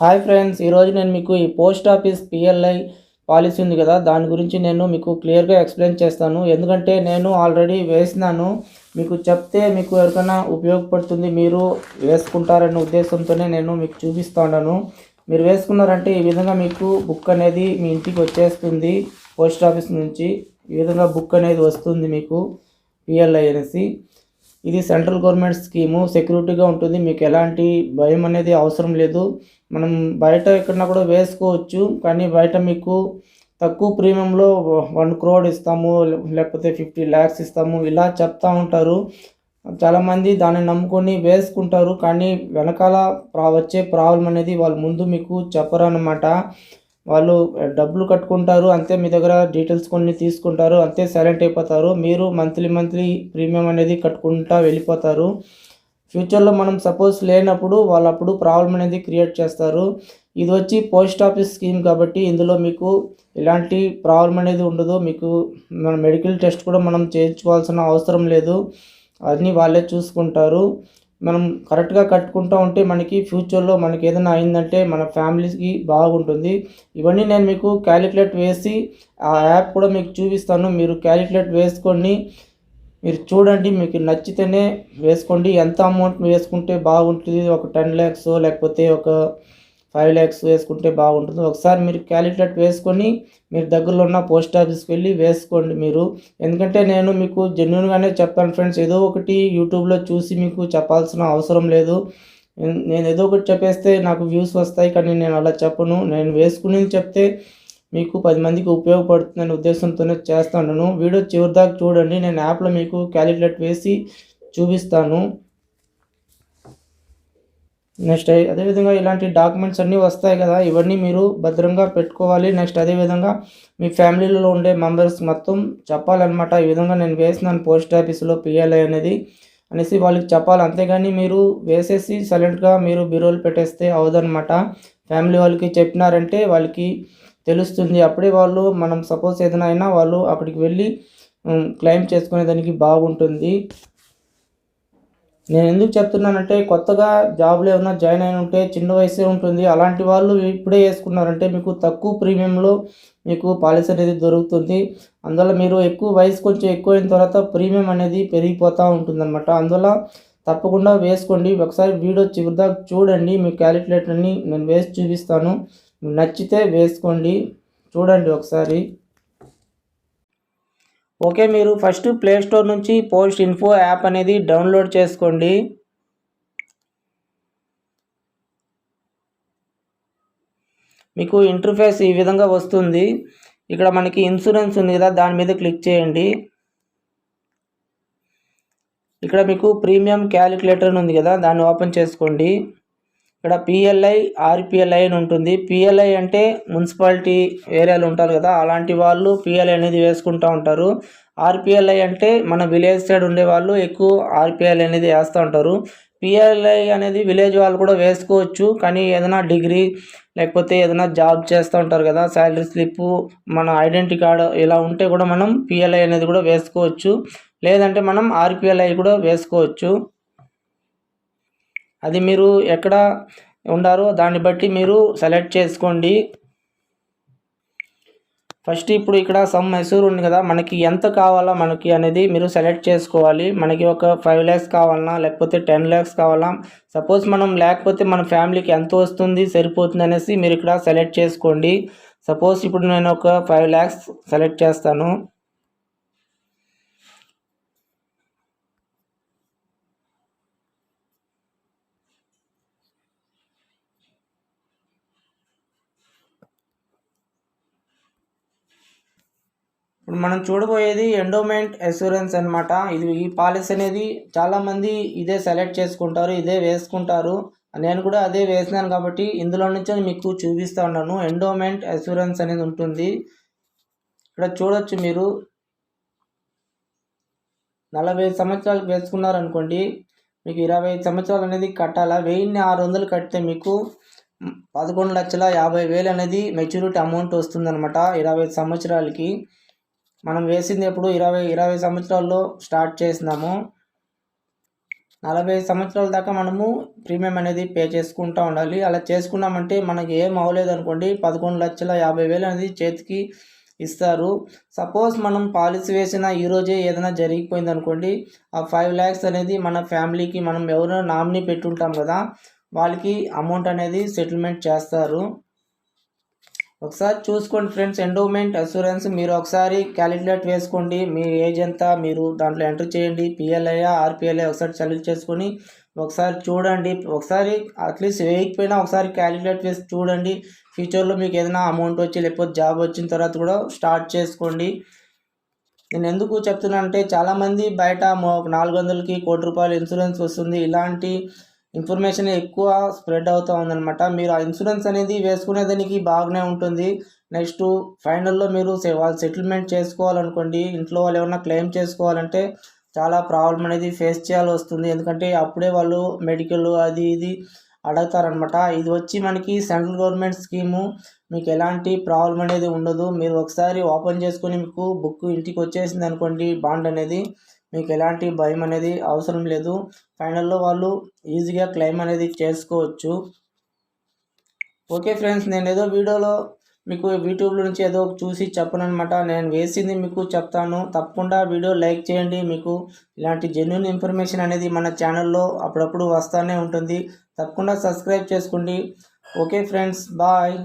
Hi friends, ఈరోజు నేను మీకు ఈ పోస్ట్ ఆఫీస్ పిఎల్ఐ పాలసీ ఉంది కదా, దాని గురించి నేను మీకు క్లియర్గా ఎక్స్ప్లెయిన్ చేస్తాను. ఎందుకంటే నేను ఆల్రెడీ వేసినాను. మీకు చెప్తే మీకు ఎవరికైనా ఉపయోగపడుతుంది, మీరు వేసుకుంటారనే ఉద్దేశంతోనే నేను మీకు చూపిస్తున్నాను. మీరు వేసుకున్నారంటే ఈ విధంగా మీకు బుక్ అనేది మీ ఇంటికి వచ్చేస్తుంది. పోస్ట్ ఆఫీస్ నుంచి ఈ విధంగా బుక్ అనేది వస్తుంది మీకు, పిఎల్ఐ అనేసి. ఇది సెంట్రల్ గవర్నమెంట్ స్కీము, సెక్యూరిటీగా ఉంటుంది. మీకు ఎలాంటి భయం అనేది అవసరం లేదు. మనం బయట ఎక్కడన్నా కూడా వేసుకోవచ్చు, కానీ బయట మీకు తక్కువ ప్రీమియంలో 1 crore ఇస్తాము, లేకపోతే 50 lakhs ఇస్తాము, ఇలా చెప్తా ఉంటారు. చాలామంది దాన్ని నమ్ముకొని వేసుకుంటారు, కానీ వెనకాల వచ్చే ప్రాబ్లం అనేది వాళ్ళు ముందు మీకు చెప్పరు అన్నమాట. వాళ్ళు డబ్బులు కట్టుకుంటారు అంతే, మీ దగ్గర డీటెయిల్స్ కొన్ని తీసుకుంటారు అంతే, సైలెంట్ అయిపోతారు. మీరు మంత్లీ ప్రీమియం అనేది కట్టుకుంటా వెళ్ళిపోతారు. ఫ్యూచర్లో మనం సపోజ్ లేనప్పుడు వాళ్ళు అప్పుడు ప్రాబ్లం అనేది క్రియేట్ చేస్తారు. ఇది వచ్చి పోస్ట్ ఆఫీస్ స్కీమ్ కాబట్టి ఇందులో మీకు ఎలాంటి ప్రాబ్లం అనేది ఉండదు. మీకు మన మెడికల్ టెస్ట్ కూడా మనం చేయించుకోవాల్సిన అవసరం లేదు, అన్నీ వాళ్ళే చూసుకుంటారు. మనం కరెక్ట్గా కట్టుకుంటూ ఉంటే మనకి ఫ్యూచర్లో మనకి ఏదైనా అయిందంటే మన ఫ్యామిలీకి బాగుంటుంది. ఇవన్నీ నేను మీకు క్యాలిక్యులేట్ వేసి ఆ యాప్ కూడా మీకు చూపిస్తాను. మీరు క్యాలిక్యులేట్ వేసుకొని మీరు చూడండి, మీకు నచ్చితేనే వేసుకోండి. ఎంత అమౌంట్ వేసుకుంటే బాగుంటుంది, ఒక 10 lakhs లేకపోతే ఒక 5 lakhs వేసుకుంటే బాగుంటుంది. ఒకసారి మీరు క్యాలిక్యులేట్ వేసుకొని మీరు దగ్గరలో ఉన్న పోస్ట్ ఆఫీస్కి వెళ్ళి వేసుకోండి మీరు. ఎందుకంటే నేను మీకు జెన్యున్గానే చెప్తాను ఫ్రెండ్స్, ఏదో ఒకటి యూట్యూబ్లో చూసి మీకు చెప్పాల్సిన అవసరం లేదు. నేను ఏదో ఒకటి చెప్పేస్తే నాకు వ్యూస్ వస్తాయి, కానీ నేను అలా చెప్పను. నేను వేసుకుని చెప్తే మీకు 10 మందికి ఉపయోగపడుతుందనే ఉద్దేశంతోనే చేస్తాను. వీడియో చివరి దాకా చూడండి, నేను యాప్లో మీకు క్యాలిక్యులేట్ వేసి చూపిస్తాను. నెక్స్ట్ అదేవిధంగా ఇలాంటి డాక్యుమెంట్స్ అన్నీ వస్తాయి కదా, ఇవన్నీ మీరు భద్రంగా పెట్టుకోవాలి. నెక్స్ట్ అదేవిధంగా మీ ఫ్యామిలీలో ఉండే మెంబర్స్ మొత్తం చెప్పాలన్నమాట. ఈ విధంగా నేను వేసినాను పోస్ట్ ఆఫీసులో పిఎల్ఐ అనేది అనేసి వాళ్ళకి చెప్పాలి. అంతేగాని మీరు వేసేసి సైలెంట్గా మీరు బీరోలు పెట్టేస్తే అవదనమాట. ఫ్యామిలీ వాళ్ళకి చెప్పినారంటే వాళ్ళకి తెలుస్తుంది. అప్పుడే వాళ్ళు మనం సపోజ్ ఏదైనా అయినా వాళ్ళు అక్కడికి వెళ్ళి క్లెయిమ్ చేసుకునే దానికి బాగుంటుంది. నేను ఎందుకు చెప్తున్నానంటే కొత్తగా జాబ్లో ఏమైనా జాయిన్ అయిన ఉంటే చిన్న వయసే ఉంటుంది, అలాంటి వాళ్ళు ఇప్పుడే వేసుకున్నారంటే మీకు తక్కువ ప్రీమియంలో మీకు పాలసీ అనేది దొరుకుతుంది. అందువల్ల మీరు ఎక్కువ వయసు కొంచెం ఎక్కువ అయిన తర్వాత ప్రీమియం అనేది పెరిగిపోతూ ఉంటుందన్నమాట. అందువల్ల తప్పకుండా వేసుకోండి. ఒకసారి వీడియో చివరిదాకా చూడండి, మీ క్యాలిక్యులేటర్ని నేను వేసి చూపిస్తాను. నచ్చితే వేసుకోండి, చూడండి ఒకసారి. ఓకే, మీరు ఫస్ట్ ప్లే స్టోర్ నుంచి పోస్ట్ ఇన్ఫో యాప్ అనేది డౌన్లోడ్ చేసుకోండి. మీకు ఇంటర్ఫేస్ ఈ విధంగా వస్తుంది. ఇక్కడ మనకి ఇన్సూరెన్స్ ఉంది కదా, దాని మీద క్లిక్ చేయండి. ఇక్కడ మీకు ప్రీమియం క్యాలిక్యులేటర్ ఉంది కదా, దాన్ని ఓపెన్ చేసుకోండి. ఇక్కడ పిఎల్ఐ ఆర్పిఎల్ఐ అని ఉంటుంది. పిఎల్ఐ అంటే మున్సిపాలిటీ ఏరియాలు ఉంటారు కదా, అలాంటి వాళ్ళు పిఎల్ఐ అనేది వేసుకుంటూ ఉంటారు. ఆర్పిఎల్ఐ అంటే మన విలేజ్ సైడ్ ఉండే వాళ్ళు ఎక్కువ ఆర్పిఎల్ఐ అనేది వేస్తూ ఉంటారు. పిఎల్ఐ అనేది విలేజ్ వాళ్ళు కూడా వేసుకోవచ్చు, కానీ ఏదైనా డిగ్రీ లేకపోతే ఏదైనా జాబ్ చేస్తూ ఉంటారు కదా, శాలరీ స్లిప్, మన ఐడెంటిటీ కార్డు ఇలా ఉంటే కూడా మనం పిఎల్ఐ అనేది కూడా వేసుకోవచ్చు. లేదంటే మనం ఆర్పిఎల్ఐ కూడా వేసుకోవచ్చు. అది మీరు ఎక్కడ ఉండారో దాన్ని బట్టి మీరు సెలెక్ట్ చేసుకోండి. ఫస్ట్ ఇప్పుడు ఇక్కడ సమ్ మెసూర్ ఉంది కదా, మనకి ఎంత కావాలా మనకి అనేది మీరు సెలెక్ట్ చేసుకోవాలి. మనకి ఒక 5 lakhs కావాలన్నా లేకపోతే 10 lakhs కావాలా, సపోజ్ మనం లేకపోతే మన ఫ్యామిలీకి ఎంత వస్తుంది సరిపోతుంది అనేసి మీరు ఇక్కడ సెలెక్ట్ చేసుకోండి. సపోజ్ ఇప్పుడు నేను ఒక 5 lakhs సెలెక్ట్ చేస్తాను. ఇప్పుడు మనం చూడబోయేది ఎండోమెంట్ అష్యూరెన్స్ అనమాట. ఈ పాలసీ అనేది చాలామంది ఇదే సెలెక్ట్ చేసుకుంటారు, ఇదే వేసుకుంటారు. నేను కూడా అదే వేసినాను కాబట్టి ఇందులో నుంచి మీకు చూపిస్తూ ఉన్నాను. ఎండోమెంట్ అష్యూరెన్స్ అనేది ఉంటుంది. ఇక్కడ చూడొచ్చు మీరు 45 సంవత్సరాలకు వేసుకున్నారనుకోండి, మీకు 25 సంవత్సరాలు అనేది కట్టాలా. 1600 కడితే మీకు 11,50,000 అనేది మెచ్యూరిటీ అమౌంట్ వస్తుందన్నమాట 25 సంవత్సరాలకి. మనం వేసింది ఎప్పుడు 20 సంవత్సరాల్లో స్టార్ట్ చేసినాము. 40 సంవత్సరాల దాకా మనము ప్రీమియం అనేది పే చేసుకుంటూ ఉండాలి. అలా చేసుకున్నామంటే మనకి ఏం అవ్వలేదనుకోండి 11,50,000 అనేది చేతికి ఇస్తారు. సపోజ్ మనం పాలసీ వేసిన ఈరోజే ఏదైనా జరిగిపోయిందనుకోండి, ఆ 5 lakhs అనేది మన ఫ్యామిలీకి మనం ఎవరో నామినీ పెట్టుంటాం కదా, వాళ్ళకి అమౌంట్ అనేది సెటిల్మెంట్ చేస్తారు. ఒకసారి చూసుకోండి ఫ్రెండ్స్. ఎండోమెంట్ అష్యూరెన్స్ మీరు ఒకసారి క్యాలిక్యులేట్ వేసుకోండి. మీ ఏజ్ ఎంత మీరు దాంట్లో ఎంటర్ చేయండి. పిఎల్ఐయా ఆర్పిఎల్ఐ ఒకసారి సెలెక్ట్ చేసుకొని ఒకసారి చూడండి. ఒకసారి అట్లీస్ట్ వేయకపోయినా ఒకసారి క్యాలిక్యులేట్ వేసి చూడండి. ఫ్యూచర్లో మీకు ఏదైనా అమౌంట్ వచ్చి లేకపోతే జాబ్ వచ్చిన తర్వాత కూడా స్టార్ట్ చేసుకోండి. నేను ఎందుకు చెప్తున్నాను అంటే చాలామంది బయట 400కి ₹1,00,00,000 ఇన్సూరెన్స్ వస్తుంది, ఇలాంటి ఇన్ఫర్మేషన్ ఎక్కువ స్ప్రెడ్ అవుతూ ఉందన్నమాట. మీరు ఆ ఇన్సూరెన్స్ అనేది వేసుకునేదానికి బాగానే ఉంటుంది. నెక్స్ట్ ఫైనల్లో మీరు వాళ్ళు సెటిల్మెంట్ చేసుకోవాలనుకోండి, ఇంట్లో వాళ్ళు ఏమన్నా క్లెయిమ్ చేసుకోవాలంటే చాలా ప్రాబ్లం అనేది ఫేస్ చేయాల్సి వస్తుంది. ఎందుకంటే అప్పుడే వాళ్ళు మెడికల్ అది ఇది అడుగుతారనమాట. ఇది వచ్చి మనకి సెంట్రల్ గవర్నమెంట్ స్కీము. మీకు ఎలాంటి ప్రాబ్లం అనేది ఉండదు. మీరు ఒకసారి ఓపెన్ చేసుకొని మీకు బుక్ ఇంటికి వచ్చేసింది అనుకోండి, బాండ్ అనేది, మీకు ఎలాంటి భయం అనేది అవసరం లేదు. ఫైనల్లో వాళ్ళు ఈజీగా క్లెయిమ్ అనేది చేసుకోవచ్చు. ఓకే ఫ్రెండ్స్, నేను ఏదో వీడియోలో మీకు యూట్యూబ్లో నుంచి ఏదో చూసి చెప్పను అనమాట. నేను వేసింది మీకు చెప్తాను. తప్పకుండా వీడియో లైక్ చేయండి. మీకు ఇలాంటి జెన్యూన్ ఇన్ఫర్మేషన్ అనేది మన ఛానల్లో అప్పుడప్పుడు వస్తూనే ఉంటుంది. తప్పకుండా సబ్స్క్రైబ్ చేసుకోండి. Okay friends, bye.